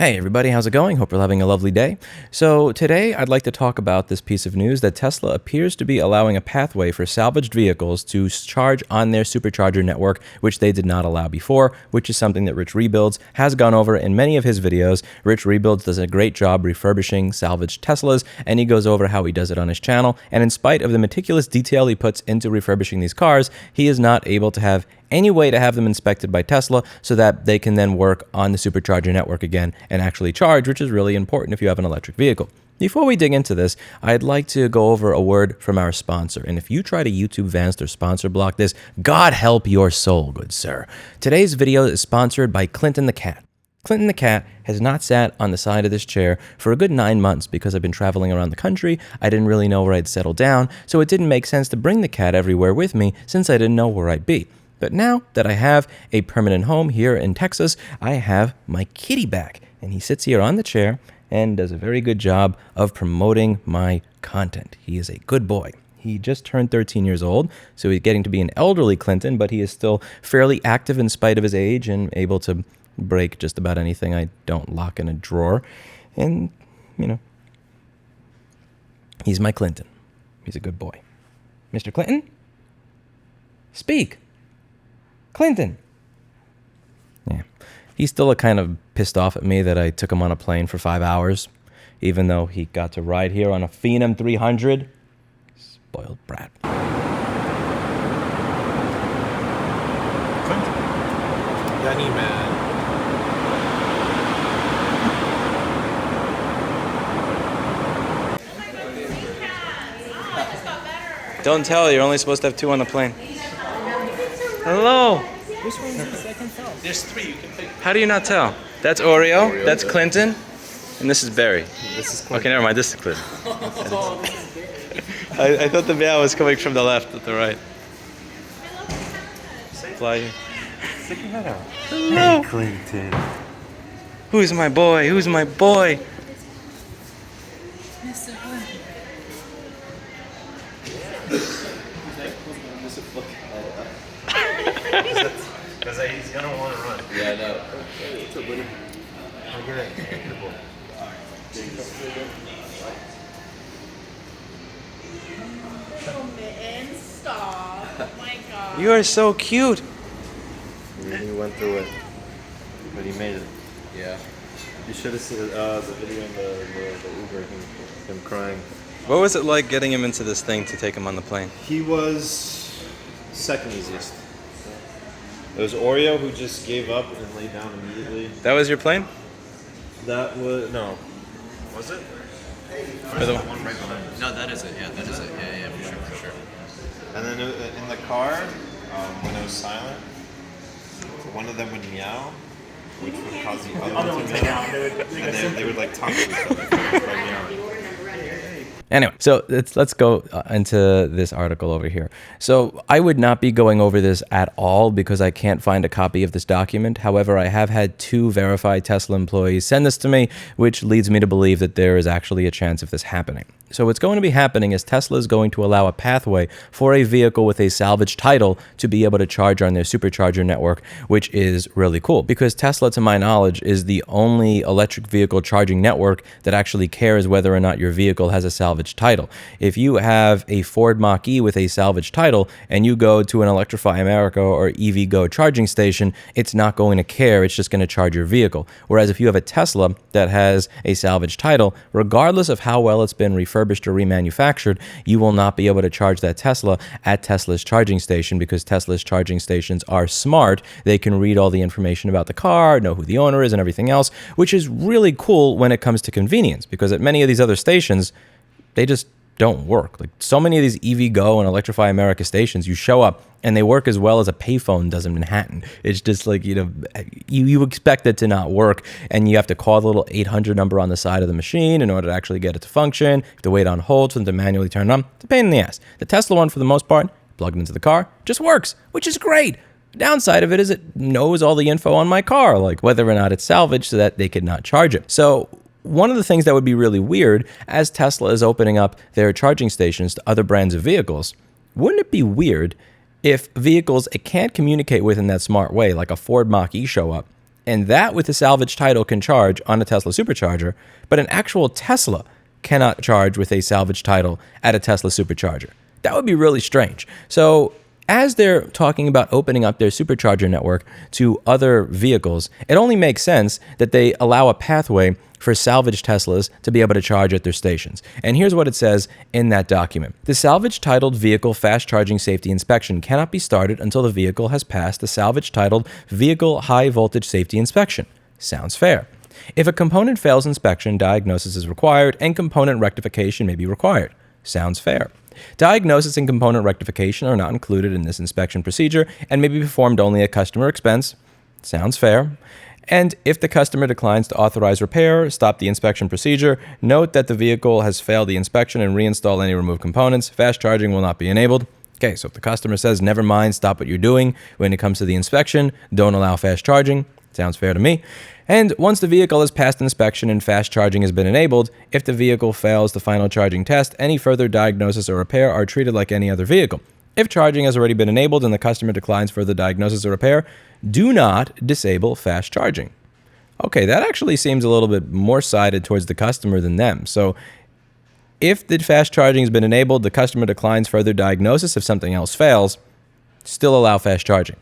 Hey everybody, how's it going? Hope you're having a lovely day. So today I'd like to talk about this piece of news that Tesla appears to be allowing a pathway for salvaged vehicles to charge on their supercharger network, which they did not allow before, which is something that Rich Rebuilds has gone over in many of his videos. Rich Rebuilds does a great job refurbishing salvaged Teslas, and he goes over how he does it on his channel. And in spite of the meticulous detail he puts into refurbishing these cars, he is not able to have any way to have them inspected by Tesla so that they can then work on the supercharger network again and actually charge, which is really important if you have an electric vehicle. Before we dig into this, I'd like to go over a word from our sponsor. And if you try to YouTube Vanced or sponsor block this, God help your soul, good sir. Today's video is sponsored by Clinton the Cat. Clinton the Cat has not sat on the side of this chair for a good 9 months because I've been traveling around the country. I didn't really know where I'd settle down, so it didn't make sense to bring the cat everywhere with me since I didn't know where I'd be. But now that I have a permanent home here in Texas, I have my kitty back. And he sits here on the chair and does a very good job of promoting my content. He is a good boy. He just turned 13 years old, so he's getting to be an elderly Clinton, but he is still fairly active in spite of his age and able to break just about anything I don't lock in a drawer. And, you know, he's my Clinton. He's a good boy. Mr. Clinton? Speak. Clinton. Yeah. He's still kind of pissed off at me that I took him on a plane for 5 hours, even though he got to ride here on a Phenom 300. Spoiled brat. Clinton. Danny, man. Don't tell, you're only supposed to have 2 on the plane. Hello. Which one is this? I can tell. There's 3. You can pick. How do you not tell? That's Oreo, that's Clinton, and this is Barry. This is Clinton. Okay, never mind, this is Clinton. I thought the meow was coming from the left, at the right. Fly. Stick your head out. Hello. Hey, Clinton. Who's my boy? Who's my boy? Because he's going to want to run. Yeah, I know. What's up, buddy? I'll get it. Good boy. Stop. Oh my god. You are so cute. He went through it, but he made it. Yeah. You should have seen the video in the Uber, him crying. What was it like getting him into this thing to take him on the plane? He was second easiest. It was Oreo who just gave up and laid down immediately. That was your plane? That was, no. Was it? For the one right behind us. No, that is it. Yeah, that is it. Yeah, for sure. And then in the car, when it was silent, one of them would meow, which would cause the other one to meow. And they would like talk to each other by meowing. Anyway, so let's go into this article over here. So I would not be going over this at all because I can't find a copy of this document. However, I have had 2 verified Tesla employees send this to me, which leads me to believe that there is actually a chance of this happening. So what's going to be happening is Tesla is going to allow a pathway for a vehicle with a salvage title to be able to charge on their supercharger network, which is really cool because Tesla, to my knowledge, is the only electric vehicle charging network that actually cares whether or not your vehicle has a salvage title. If you have a Ford Mach-E with a salvage title and you go to an Electrify America or EVgo charging station, it's not going to care. It's just going to charge your vehicle. Whereas if you have a Tesla that has a salvage title, regardless of how well it's been refurbished or remanufactured, you will not be able to charge that Tesla at Tesla's charging station because Tesla's charging stations are smart. They can read all the information about the car, know who the owner is and everything else, which is really cool when it comes to convenience because at many of these other stations, they just don't work. Like so many of these EVgo and Electrify America stations, you show up and they work as well as a payphone does in Manhattan. It's just like, you know, you expect it to not work and you have to call the little 800 number on the side of the machine in order to actually get it to function. You have to wait on hold for them to manually turn it on. It's a pain in the ass. The Tesla one, for the most part, plugged into the car, just works, which is great. The downside of it is it knows all the info on my car, like whether or not it's salvaged so that they could not charge it. So one of the things that would be really weird as Tesla is opening up their charging stations to other brands of vehicles, wouldn't it be weird if vehicles it can't communicate with in that smart way, like a Ford Mach-E show up And that with a salvage title can charge on a Tesla supercharger, but an actual Tesla cannot charge with a salvage title at a Tesla supercharger. That would be really strange. So as they're talking about opening up their supercharger network to other vehicles, it only makes sense that they allow a pathway for salvaged Teslas to be able to charge at their stations. And here's what it says in that document. The salvage titled vehicle fast charging safety inspection cannot be started until the vehicle has passed the salvage titled vehicle high voltage safety inspection. Sounds fair. If a component fails inspection, diagnosis is required and component rectification may be required. Sounds fair. Diagnosis and component rectification are not included in this inspection procedure and may be performed only at customer expense. Sounds fair. And if the customer declines to authorize repair, stop the inspection procedure, note that the vehicle has failed the inspection and reinstall any removed components. Fast charging will not be enabled. Okay, so if the customer says, never mind, stop what you're doing when it comes to the inspection, don't allow fast charging. Sounds fair to me. And once the vehicle has passed inspection and fast charging has been enabled, if the vehicle fails the final charging test, any further diagnosis or repair are treated like any other vehicle. If charging has already been enabled and the customer declines further diagnosis or repair, do not disable fast charging. Okay, that actually seems a little bit more sided towards the customer than them. So if the fast charging has been enabled, the customer declines further diagnosis if something else fails, still allow fast charging.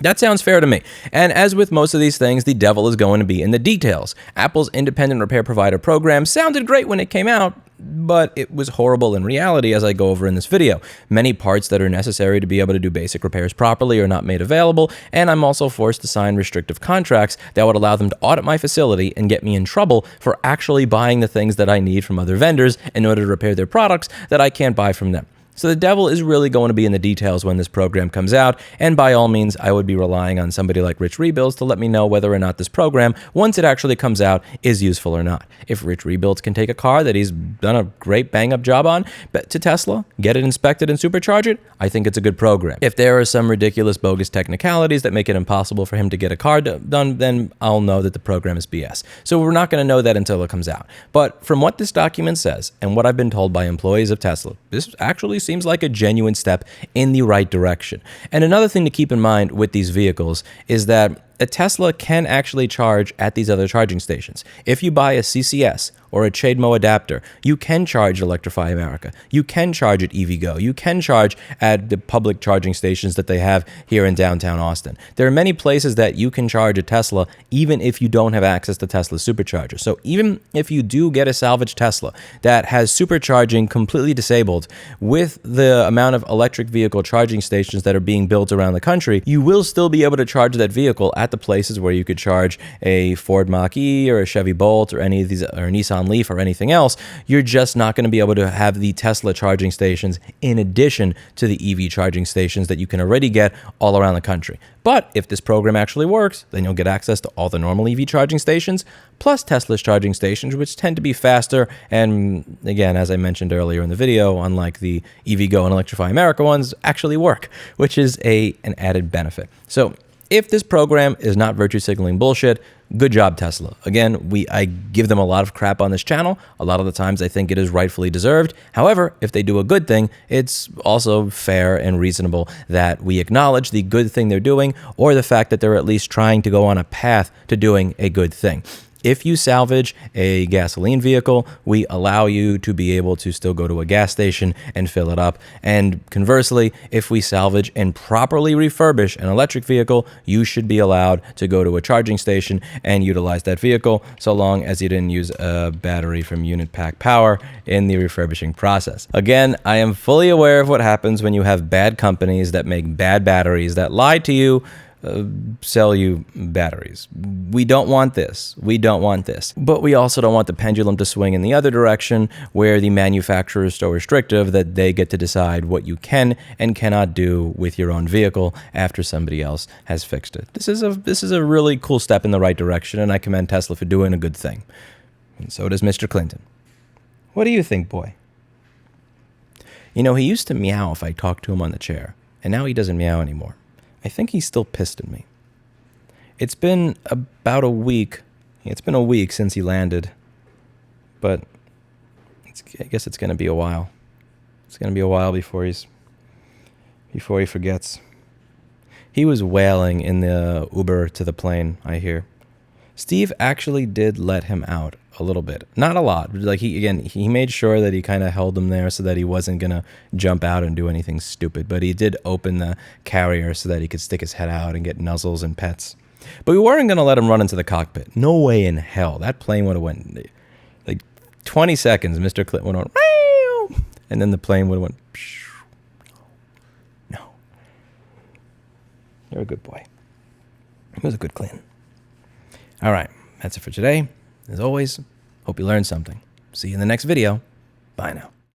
That sounds fair to me. And as with most of these things, the devil is going to be in the details. Apple's independent repair provider program sounded great when it came out, but it was horrible in reality, as I go over in this video. Many parts that are necessary to be able to do basic repairs properly are not made available, and I'm also forced to sign restrictive contracts that would allow them to audit my facility and get me in trouble for actually buying the things that I need from other vendors in order to repair their products that I can't buy from them. So the devil is really going to be in the details when this program comes out, and by all means, I would be relying on somebody like Rich Rebuilds to let me know whether or not this program, once it actually comes out, is useful or not. If Rich Rebuilds can take a car that he's done a great bang-up job on to Tesla, get it inspected and supercharge it, I think it's a good program. If there are some ridiculous bogus technicalities that make it impossible for him to get a car done, then I'll know that the program is BS. So we're not going to know that until it comes out. But from what this document says, and what I've been told by employees of Tesla, this actually seems like a genuine step in the right direction. And another thing to keep in mind with these vehicles is that a Tesla can actually charge at these other charging stations. If you buy a CCS or a CHAdeMO adapter, you can charge at Electrify America. You can charge at EVgo. You can charge at the public charging stations that they have here in downtown Austin. There are many places that you can charge a Tesla even if you don't have access to Tesla's supercharger. So even if you do get a salvaged Tesla that has supercharging completely disabled, with the amount of electric vehicle charging stations that are being built around the country, you will still be able to charge that vehicle at the places where you could charge a Ford Mach-E or a Chevy Bolt or any of these, or a Nissan Leaf or anything else. You're just not going to be able to have the Tesla charging stations in addition to the EV charging stations that you can already get all around the country. But if this program actually works, then you'll get access to all the normal EV charging stations, plus Tesla's charging stations, which tend to be faster. And again, as I mentioned earlier in the video, unlike the EVgo and Electrify America ones, actually work, which is an added benefit. So if this program is not virtue signaling bullshit, good job, Tesla. Again, I give them a lot of crap on this channel. A lot of the times I think it is rightfully deserved. However, if they do a good thing, it's also fair and reasonable that we acknowledge the good thing they're doing, or the fact that they're at least trying to go on a path to doing a good thing. If you salvage a gasoline vehicle, we allow you to be able to still go to a gas station and fill it up. And conversely, if we salvage and properly refurbish an electric vehicle, you should be allowed to go to a charging station and utilize that vehicle, so long as you didn't use a battery from Unit Pack Power in the refurbishing process. Again, I am fully aware of what happens when you have bad companies that make bad batteries that lie to you, sell you batteries. We don't want this. We don't want this. But we also don't want the pendulum to swing in the other direction, where the manufacturer is so restrictive that they get to decide what you can and cannot do with your own vehicle after somebody else has fixed it. This is a really cool step in the right direction, and I commend Tesla for doing a good thing. And so does Mr. Clinton. What do you think, boy? You know, he used to meow if I talked to him on the chair, and now he doesn't meow anymore. I think he's still pissed at me. It's been about a week. It's been a week since he landed, but I guess it's going to be a while. It's going to be a while before he forgets. He was wailing in the Uber to the plane, I hear. Steve actually did let him out a little bit. Not a lot. Like he made sure that he kind of held him there so that he wasn't going to jump out and do anything stupid. But he did open the carrier so that he could stick his head out and get nuzzles and pets. But we weren't going to let him run into the cockpit. No way in hell. That plane would have went like 20 seconds. Mr. Clinton would have went, and then the plane would have went, no. You're a good boy. He was a good Clinton. All right, that's it for today. As always, hope you learned something. See you in the next video. Bye now.